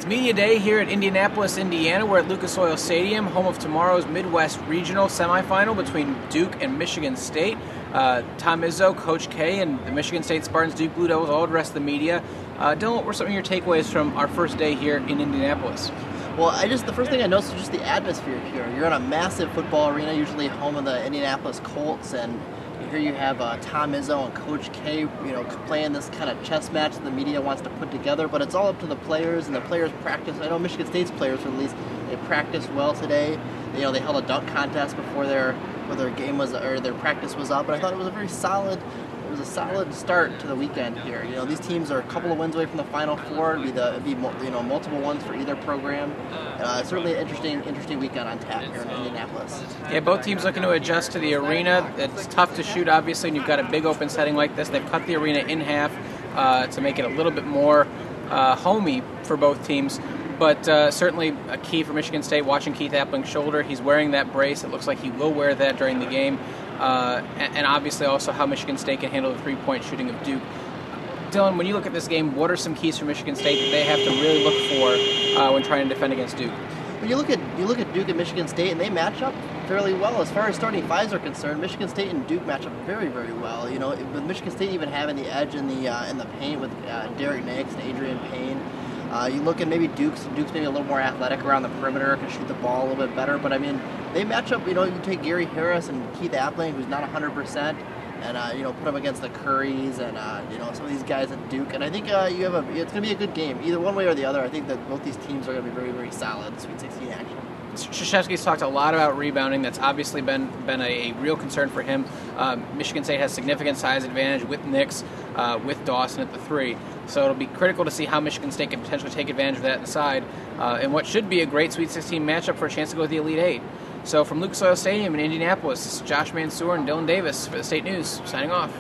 It's Media Day here at Indianapolis, Indiana. We're at Lucas Oil Stadium, home of tomorrow's Midwest Regional semifinal between Duke and Michigan State. Tom Izzo, Coach K, and the Michigan State Spartans, Duke Blue Devils, all the rest of the media. Dillon, what were some of your takeaways from our first day here in Indianapolis? Well, the first thing I noticed was just the atmosphere here. You're in a massive football arena, usually home of the Indianapolis Colts, and here you have Tom Izzo and Coach K, playing this kind of chess match that the media wants to put together. But it's all up to the players, and the players practice. I know Michigan State's players, at least, they practiced well today. They held a dunk contest before their game was, or their practice was up. But I thought it was a solid start to the weekend here. These teams are a couple of wins away from the Final Four. It'd be multiple ones for either program. Certainly an interesting weekend on tap here in Indianapolis. Yeah, both teams looking to adjust to the arena. It's tough to shoot, obviously, and you've got a big open setting like this. They've cut the arena in half to make it a little bit more homey for both teams. But certainly a key for Michigan State, watching Keith Appling's shoulder. He's wearing that brace. It looks like he will wear that during the game. And obviously also how Michigan State can handle the three-point shooting of Duke. Dillon, when you look at this game, what are some keys for Michigan State that they have to really look for when trying to defend against Duke? When you look at Duke and Michigan State, and they match up fairly well as far as starting fives are concerned. Michigan State and Duke match up very, very well. With Michigan State even having the edge in the paint with Derek Nix and Adrian Payne. You look at maybe Duke's maybe a little more athletic around the perimeter, can shoot the ball a little bit better. But I mean, they match up. You take Gary Harris and Keith Appling, who's not 100%, and put them against the Currys and some of these guys at Duke. And I think it's going to be a good game, either one way or the other. I think that both these teams are going to be very, very solid Sweet 16 action. Krzyzewski's talked a lot about rebounding. That's obviously been a real concern for him. Michigan State has significant size advantage with Nix, with Dawson at the three. So it'll be critical to see how Michigan State can potentially take advantage of that inside in what should be a great Sweet 16 matchup for a chance to go to the Elite Eight. So from Lucas Oil Stadium in Indianapolis, this is Josh Mansour and Dillon Davis for the State News, signing off.